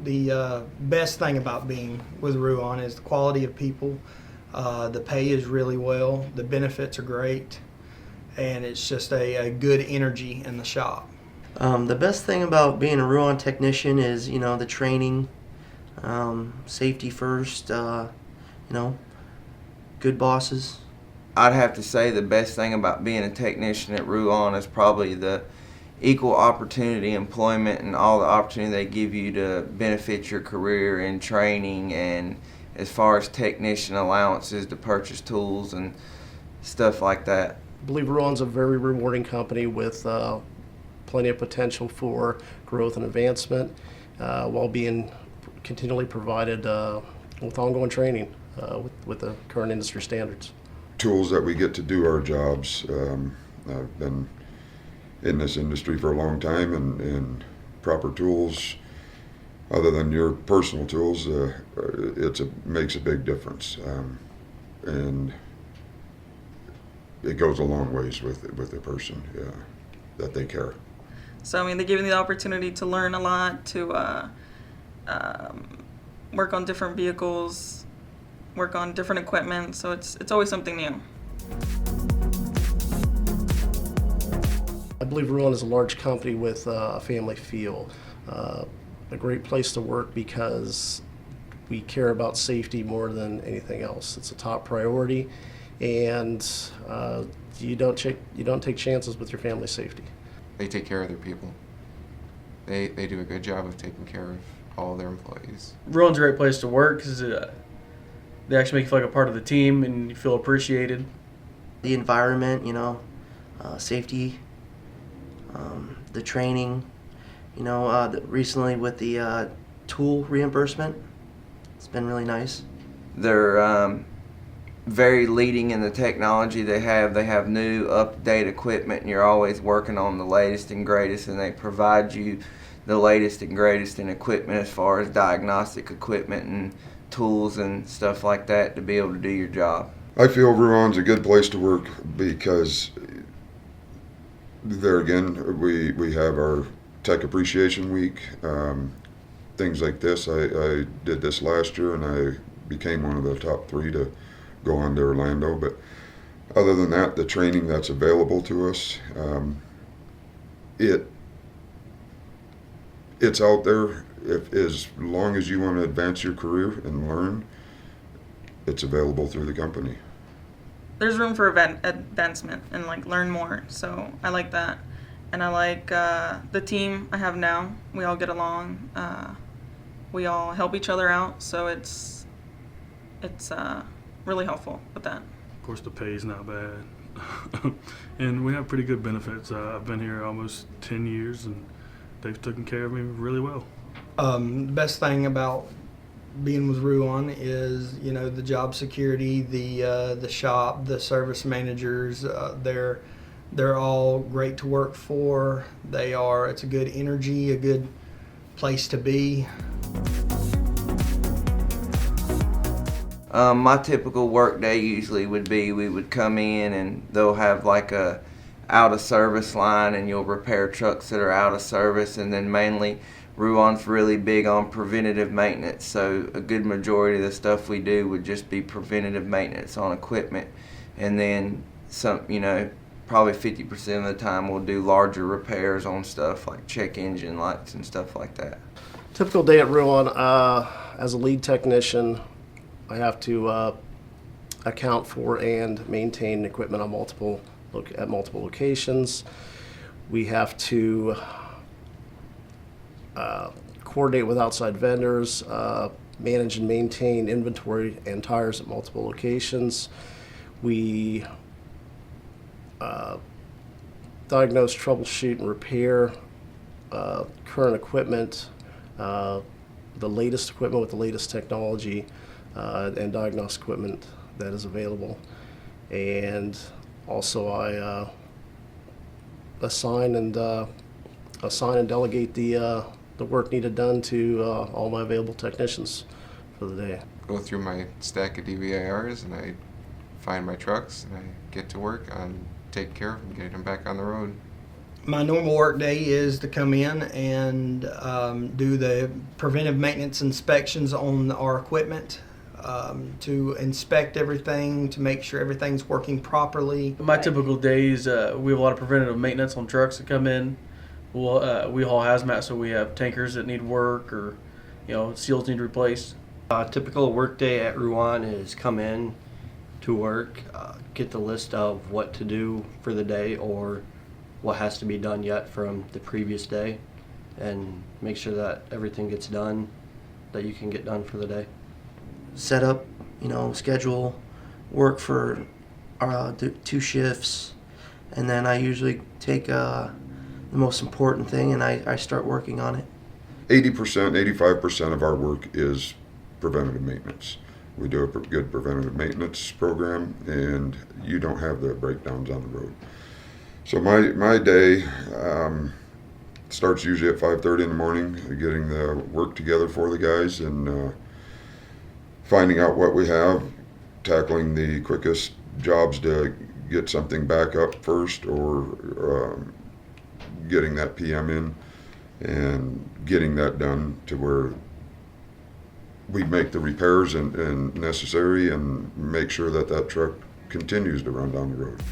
The best thing about being with Ruan is the quality of people. The pay is really well. The benefits are great. And it's just a good energy in the shop. The best thing about being a Ruan technician is, the training, safety first, good bosses. I'd have to say the best thing about being a technician at Ruan is probably the equal opportunity employment and all the opportunity they give you to benefit your career in training, and as far as technician allowances to purchase tools and stuff like that. I believe Ruan's a very rewarding company with plenty of potential for growth and advancement while being continually provided with ongoing training with the current industry standards. Tools that we get to do our jobs. I've been in this industry for a long time, and proper tools, other than your personal tools, makes a big difference, and it goes a long ways with the person that they care. So they give me the opportunity to learn a lot, to work on different vehicles, work on different equipment, so it's always something new. I believe Ruan is a large company with a family feel. A great place to work because we care about safety more than anything else. It's a top priority, and you don't take chances with your family's safety. They take care of their people. They do a good job of taking care of all their employees. Ruan's a great place to work because they actually make you feel like a part of the team and you feel appreciated. The environment, safety, the training, recently with the tool reimbursement, it's been really nice. They're very leading in the technology they have. They have new up-to-date equipment, and you're always working on the latest and greatest, and they provide you the latest and greatest in equipment as far as diagnostic equipment and tools and stuff like that to be able to do your job. I feel Ruan's a good place to work because there again, we have our Tech Appreciation Week, things like this. I did this last year, and I became one of the top 3 to go on to Orlando. But other than that, the training that's available to us, it's out there. As long as you want to advance your career and learn, it's available through the company. There's room for advancement and learn more, so I like that. And I like the team I have now. We all get along. We all help each other out, so it's really helpful with that. Of course, the pay's not bad, and we have pretty good benefits. I've been here almost 10 years, and they've taken care of me really well. The best thing about being with Ruan is, the job security, the shop, the service managers. They're all great to work for. It's a good energy, a good place to be. My typical work day usually would be we would come in and they'll have a out of service line, and you'll repair trucks that are out of service, and then mainly Ruan's really big on preventative maintenance, so a good majority of the stuff we do would just be preventative maintenance on equipment, and then some, probably 50% of the time we'll do larger repairs on stuff like check engine lights and stuff like that. Typical day at Ruan, as a lead technician, I have to account for and maintain equipment on multiple locations. We have to coordinate with outside vendors, manage and maintain inventory and tires at multiple locations. We diagnose, troubleshoot, and repair current equipment, the latest equipment with the latest technology, and diagnose equipment that is available. And also I assign and delegate the work needed done to all my available technicians for the day. Go through my stack of DVIRs, and I find my trucks, and I get to work on taking care of them, getting them back on the road. My normal work day is to come in and do the preventive maintenance inspections on our equipment, to inspect everything, to make sure everything's working properly. My typical days, we have a lot of preventative maintenance on trucks that come in. We haul hazmat, so we have tankers that need work, or seals need replaced. A typical work day at Ruan is come in to work, get the list of what to do for the day or what has to be done yet from the previous day, and make sure that everything gets done that you can get done for the day. Set up, schedule work for 2 shifts, and then I usually take the most important thing and I start working on it. 80%, 85% of our work is preventative maintenance. We do a good preventative maintenance program, and you don't have the breakdowns on the road. So my day starts usually at 5:30 in the morning, getting the work together for the guys and finding out what we have, tackling the quickest jobs to get something back up first, or getting that PM in and getting that done to where we make the repairs and necessary and make sure that truck continues to run down the road.